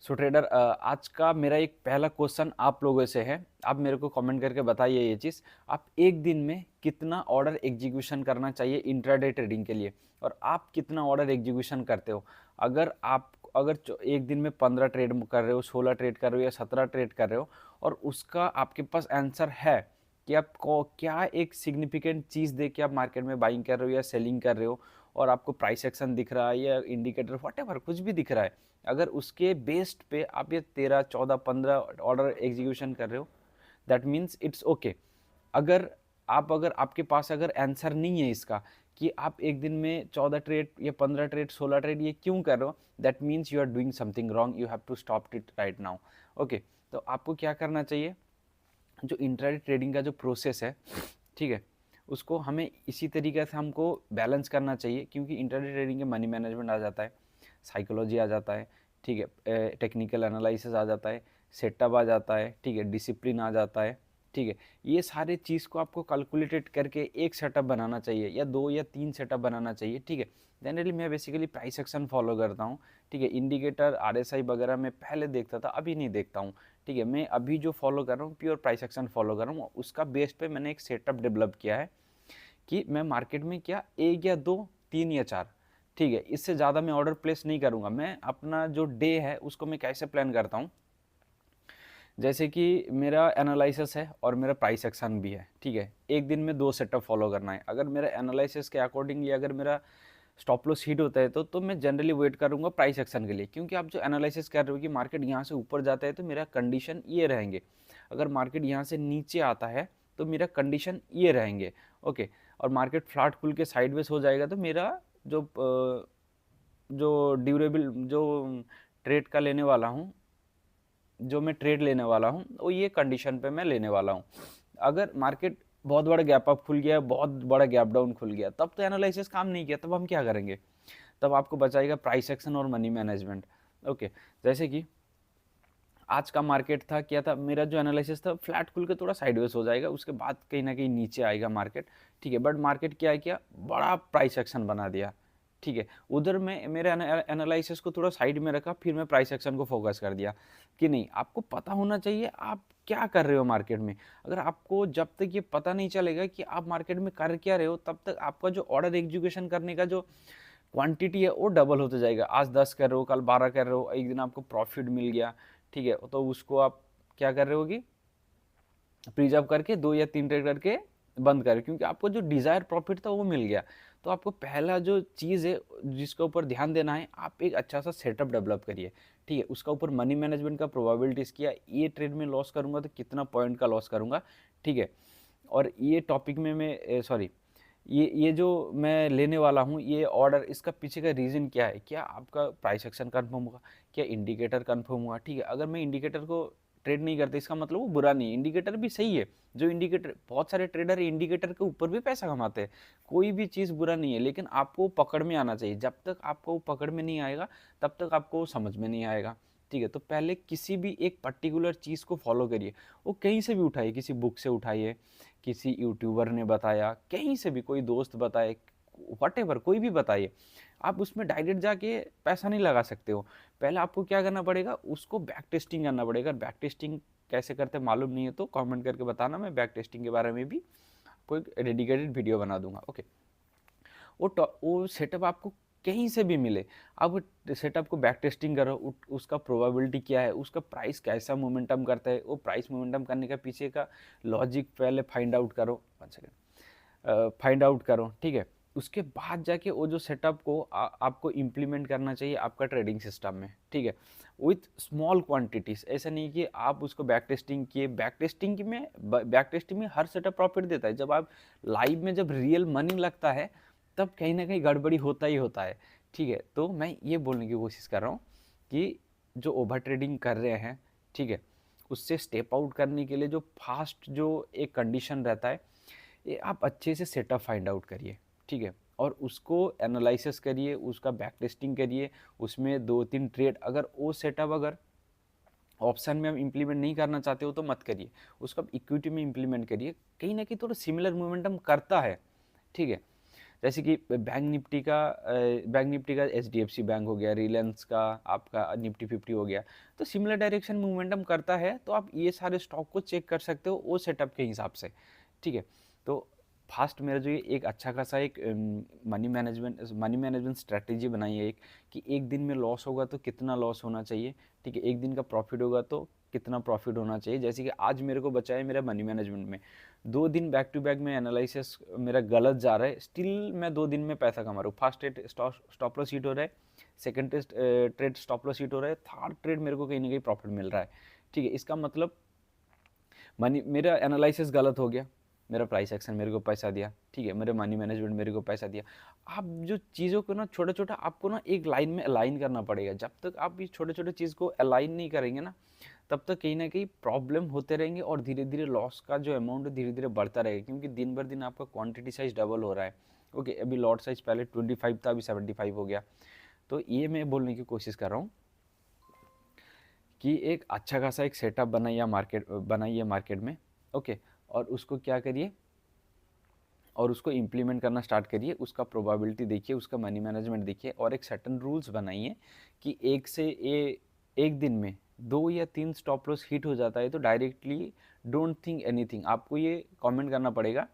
सो trader, आज का मेरा एक पहला क्वेश्चन आप लोगों से है। आप मेरे को कमेंट करके बताइए ये चीज़। आप एक दिन में कितना ऑर्डर एग्जीक्यूशन करना चाहिए इंट्राडे ट्रेडिंग के लिए, और आप कितना ऑर्डर एग्जीक्यूशन करते हो? अगर एक दिन में 15 ट्रेड कर रहे हो, 16 ट्रेड कर रहे हो या 17 ट्रेड कर रहे हो, और उसका आपके पास आंसर है कि आपको क्या एक सिग्निफिकेंट चीज़ दे के आप मार्केट में बाइंग कर रहे हो या सेलिंग कर रहे हो, और आपको प्राइस एक्शन दिख रहा है या इंडिकेटर व्हाटएवर कुछ भी दिख रहा है, अगर उसके बेस्ड पे आप ये 13 14 15 ऑर्डर एग्जीक्यूशन कर रहे हो, दैट मीन्स इट्स ओके। अगर आपके पास अगर आंसर नहीं है इसका कि आप एक दिन में 14 ट्रेड या 15 ट्रेड 16 ट्रेड ये क्यों कर रहे हो, that means you are doing something wrong, you have to stop it right now. Okay, तो आपको क्या करना चाहिए, जो इंट्राडे ट्रेडिंग का जो प्रोसेस है, ठीक है, उसको हमें इसी तरीके से हमको बैलेंस करना चाहिए, क्योंकि इंट्राडे ट्रेडिंग के मनी मैनेजमेंट आ जाता है, साइकोलॉजी आ जाता है, ठीक है, टेक्निकल एनालिसिस आ जाता है, सेटअप आ जाता है, ठीक है, डिसिप्लिन आ जाता है, ठीक है। ये सारे चीज़ को आपको कैलकुलेटेड करके एक सेटअप बनाना चाहिए या 2 या 3 सेटअप बनाना चाहिए, ठीक है। जनरली मैं बेसिकली प्राइस एक्शन फॉलो करता हूँ, ठीक है। इंडिकेटर आरएसआई वगैरह मैं पहले देखता था, अभी नहीं देखता हूँ, ठीक है। मैं अभी जो फॉलो कर रहा हूँ प्योर प्राइस एक्शन फॉलो कर रहा हूँ, उसका बेस पे मैंने एक सेटअप डेवलप किया है कि मैं मार्केट में क्या एक या दो, तीन या चार, ठीक है, इससे ज़्यादा मैं ऑर्डर प्लेस नहीं करूँगा। मैं अपना जो डे है उसको मैं कैसे प्लान करता हूँ, जैसे कि मेरा एनालिसिस है और मेरा प्राइस एक्शन भी है, ठीक है। एक दिन में दो सेटअप फॉलो करना है। अगर मेरा एनालिसिस के अकॉर्डिंगली अगर मेरा स्टॉप लॉस हिट होता है तो मैं जनरली वेट करूंगा प्राइस एक्शन के लिए, क्योंकि आप जो एनालिसिस कर रहे हो कि मार्केट यहाँ से ऊपर जाता है तो मेरा कंडीशन ये रहेंगे, अगर मार्केट यहाँ से नीचे आता है तो मेरा कंडीशन ये रहेंगे, ओके। और मार्केट फ्लैट खुल के साइडवेज हो जाएगा तो मेरा जो जो ड्यूरेबल जो ट्रेड का लेने वाला हूँ, जो मैं ट्रेड लेने वाला हूँ वो ये कंडीशन पे मैं लेने वाला हूँ। अगर मार्केट बहुत बड़ा गैप अप खुल गया, बहुत बड़ा गैप डाउन खुल गया, तब तो एनालिसिस काम नहीं किया, तब हम क्या करेंगे? तब आपको बचाएगा प्राइस एक्शन और मनी मैनेजमेंट, ओके। जैसे कि आज का मार्केट था, क्या था मेरा जो एनालिसिस था, फ्लैट खुल के थोड़ा साइडवेज हो जाएगा, उसके बाद कहीं ना कहीं नीचे आएगा मार्केट, ठीक है। बट मार्केट क्या है, क्या बड़ा प्राइस एक्शन बना दिया, ठीक है। उधर में मेरे एनालिसिस को थोड़ा साइड में रखा, फिर मैं प्राइस एक्शन को फोकस कर दिया कि नहीं, आपको पता होना चाहिए आप क्या कर रहे हो मार्केट में। अगर आपको जब तक ये पता नहीं चलेगा कि आप मार्केट में कर क्या रहे हो, तब तक आपका जो ऑर्डर एग्जीक्यूशन करने का जो क्वांटिटी है वो डबल होते जाएगा। आज 10 कर रहे हो, कल 12 कर रहे हो, एक दिन आपको प्रॉफिट मिल गया, ठीक है, तो उसको आप क्या कर रहे हो कि प्रिजर्व करके 2 या 3 ट्रेड करके बंद कर, क्योंकि आपको जो डिजायर प्रॉफिट था वो मिल गया। तो आपको पहला जो चीज़ है जिसके ऊपर ध्यान देना है, आप एक अच्छा सा सेटअप डेवलप करिए, ठीक है। उसका ऊपर मनी मैनेजमेंट का प्रोबेबिलिटीज़ किया, ये ट्रेड में लॉस करूंगा तो कितना पॉइंट का लॉस करूंगा, ठीक है। और ये टॉपिक में मैं सॉरी, ये जो मैं लेने वाला हूँ ये ऑर्डर, इसका पीछे का रीज़न क्या है, क्या आपका प्राइस एक्शन कंफर्म होगा, क्या इंडिकेटर कंफर्म हुआ, ठीक है। अगर मैं इंडिकेटर को ट्रेड नहीं करते इसका मतलब वो बुरा नहीं है, इंडिकेटर भी सही है। जो इंडिकेटर, बहुत सारे ट्रेडर इंडिकेटर के ऊपर भी पैसा कमाते हैं, कोई भी चीज़ बुरा नहीं है, लेकिन आपको पकड़ में आना चाहिए। जब तक आपको पकड़ में नहीं आएगा तब तक आपको समझ में नहीं आएगा, ठीक है। तो पहले किसी भी एक पर्टिकुलर चीज़ को फॉलो करिए, वो कहीं से भी उठाइए, किसी बुक से उठाइए, किसी यूट्यूबर ने बताया, कहीं से भी कोई दोस्त बताए, वटेवर कोई भी बताइए, आप उसमें डायरेक्ट जाके पैसा नहीं लगा सकते हो। पहले आपको क्या करना पड़ेगा, उसको बैक टेस्टिंग करना पड़ेगा। बैक टेस्टिंग कैसे करते मालूम नहीं है तो कमेंट करके बताना, मैं बैक टेस्टिंग के बारे में भी कोई डेडिकेटेड वीडियो बना दूंगा, ओके। वो सेटअप आपको कहीं से भी मिले, आप सेटअप को बैक टेस्टिंग करो, उसका प्रोबेबिलिटी क्या है, उसका प्राइस कैसा मोमेंटम करता है, वो प्राइस मोमेंटम करने का पीछे का लॉजिक पहले फाइंड आउट करो, 1 सेकेंड, फाइंड आउट करो, ठीक है। उसके बाद जाके वो जो सेटअप को आपको इम्प्लीमेंट करना चाहिए आपका ट्रेडिंग सिस्टम में, ठीक है, विथ स्मॉल क्वांटिटीज। ऐसा नहीं कि आप उसको बैक टेस्टिंग किए, बैक टेस्टिंग में हर सेटअप प्रॉफिट देता है, जब आप लाइव में जब रियल मनी लगता है तब कहीं ना कहीं गड़बड़ी होता ही होता है, ठीक है। तो मैं ये बोलने की कोशिश कर रहा हूँ कि जो ओवर ट्रेडिंग कर रहे हैं, ठीक है, उससे स्टेप आउट करने के लिए जो फास्ट जो एक कंडीशन रहता है, ये आप अच्छे से सेटअप फाइंड आउट करिए, ठीक है। और उसको एनालिसिस करिए, उसका बैक टेस्टिंग करिए, उसमें 2-3 ट्रेड, अगर वो सेटअप अगर ऑप्शन में आप इंप्लीमेंट नहीं करना चाहते हो तो मत करिए, उसको आप इक्विटी में इंप्लीमेंट करिए, कहीं ना कहीं थोड़ा सिमिलर मोमेंटम करता है, ठीक है। जैसे कि बैंक निफ्टी का एचडीएफसी बैंक हो गया, रिलायंस का आपका निफ्टी 50 हो गया, तो सिमिलर डायरेक्शन मोमेंटम करता है, तो आप ये सारे स्टॉक को चेक कर सकते हो वो सेटअप के हिसाब से, ठीक है। तो फास्ट मेरा जो ये एक अच्छा खासा एक मनी मैनेजमेंट स्ट्रेटेजी बनाई है एक, कि एक दिन में लॉस होगा तो कितना लॉस होना चाहिए, ठीक है, एक दिन का प्रॉफिट होगा तो कितना प्रॉफिट होना चाहिए। जैसे कि आज मेरे को बचा है मेरा मनी मैनेजमेंट में 2 दिन बैक टू बैक में एनालिसिस मेरा गलत जा रहा है, स्टिल मैं 2 दिन में पैसा कमा रहा हूँ। First trade stop loss hit हो रहा है, second trade stop loss hit हो रहा है, थर्ड ट्रेड मेरे को कहीं ना कहीं प्रॉफिट मिल रहा है, ठीक है। इसका मतलब मनी मेरा एनालिसिस गलत हो गया, मेरा प्राइस एक्शन मेरे को पैसा दिया, ठीक है, मेरे मनी मैनेजमेंट मेरे को पैसा दिया। आप जो चीज़ों को ना छोटा छोटा आपको ना एक लाइन में अलाइन करना पड़ेगा। जब तक आप ये छोटे छोटे चीज़ को अलाइन नहीं करेंगे ना, तब तक कहीं ना कहीं प्रॉब्लम होते रहेंगे और धीरे धीरे लॉस का जो अमाउंट है धीरे धीरे बढ़ता रहेगा, क्योंकि दिन भर दिन आपका क्वांटिटी साइज डबल हो रहा है। ओके, अभी लॉट साइज पहले 25 था, अभी 75 हो गया। तो ये मैं बोलने की कोशिश कर रहा हूँ कि एक अच्छा खासा एक सेटअप बनाइए मार्केट में, ओके, और उसको क्या करिए और उसको इम्प्लीमेंट करना स्टार्ट करिए, उसका प्रोबेबिलिटी देखिए, उसका मनी मैनेजमेंट देखिए, और एक सर्टेन रूल्स बनाइए कि एक दिन में 2 या 3 स्टॉप लॉस हिट हो जाता है तो डायरेक्टली डोंट थिंक एनीथिंग, आपको ये कमेंट करना पड़ेगा,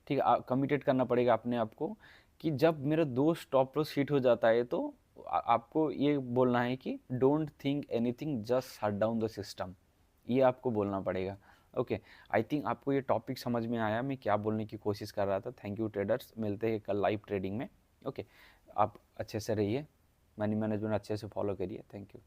ठीक है, कमिटेड करना पड़ेगा अपने आप को कि जब मेरा 2 स्टॉप लॉस हिट हो जाता है तो आपको ये बोलना है कि don't think anything, just shut down the system, ये आपको बोलना पड़ेगा। ओके, आई थिंक आपको ये टॉपिक समझ में आया मैं क्या बोलने की कोशिश कर रहा था। थैंक यू ट्रेडर्स, मिलते हैं कल लाइव ट्रेडिंग में। ओके, आप अच्छे से रहिए, मनी मैनेजमेंट अच्छे से फॉलो करिए। Thank you.